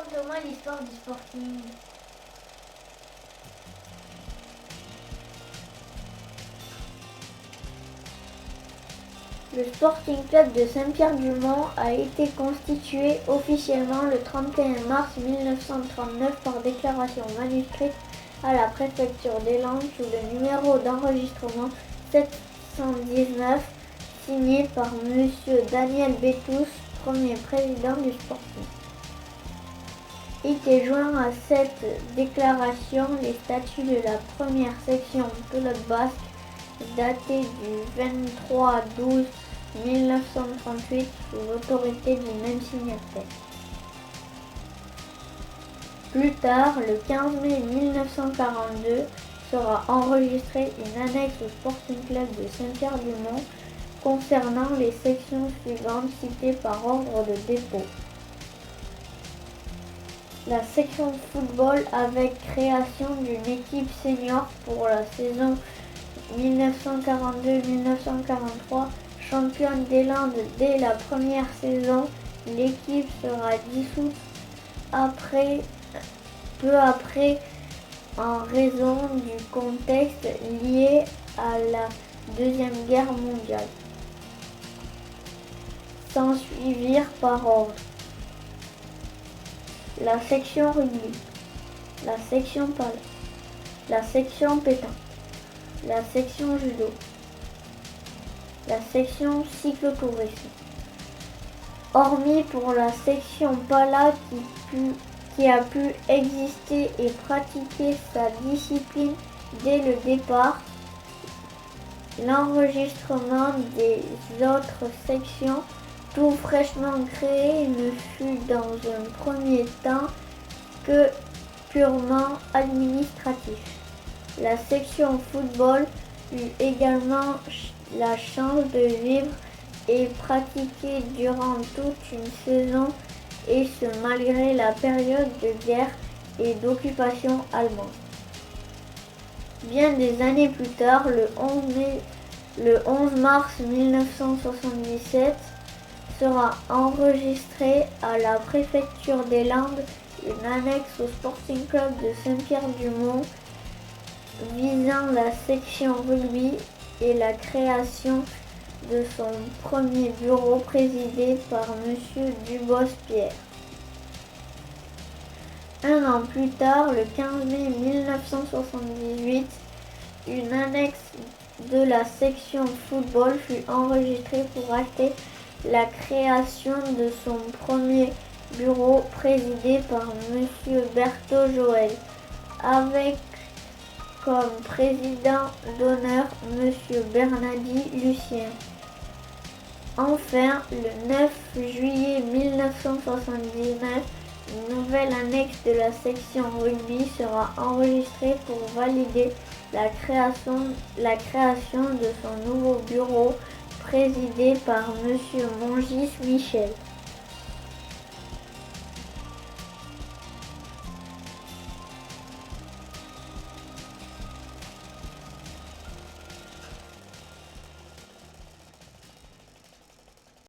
Raconte-moi l'histoire du Sporting. Le Sporting Club de Saint-Pierre-du-Mont a été constitué officiellement le 31 mars 1939 par déclaration manuscrite à la préfecture des Landes sous le numéro d'enregistrement 719, signé par M. Daniel Bétous, premier président du Sporting. Étaient joints à cette déclaration les statuts de la première section pelote basque datés du 23/12/1938 sous l'autorité du même signataire. Plus tard, le 15 mai 1942, sera enregistrée une annexe au Sporting Club de Saint-Pierre-du-Mont concernant les sections suivantes citées par ordre de dépôt. La section football avec création d'une équipe senior pour la saison 1942-1943, championne des Landes dès la première saison. L'équipe sera dissoute peu après en raison du contexte lié à la Deuxième Guerre mondiale. S'ensuivirent par ordre la section rugby, la section pala, la section pétanque, la section judo, la section cyclotourisme. Hormis pour la section pala qui a pu exister et pratiquer sa discipline dès le départ, l'enregistrement des autres sections tout fraîchement créé ne fut dans un premier temps que purement administratif. La section football eut également la chance de vivre et pratiquer durant toute une saison, et ce malgré la période de guerre et d'occupation allemande. Bien des années plus tard, le 11 mars 1977, sera enregistrée à la préfecture des Landes une annexe au Sporting Club de Saint-Pierre-du-Mont visant la section rugby et la création de son premier bureau présidé par M. Dubos-Pierre. Un an plus tard, le 15 mai 1978, une annexe de la section football fut enregistrée pour acter la création de son premier bureau présidé par M. Berthaud Joël, avec comme président d'honneur M. Bernadi Lucien. Enfin, le 9 juillet 1979, une nouvelle annexe de la section rugby sera enregistrée pour valider la création de son nouveau bureau présidé par M. Mongis Michel.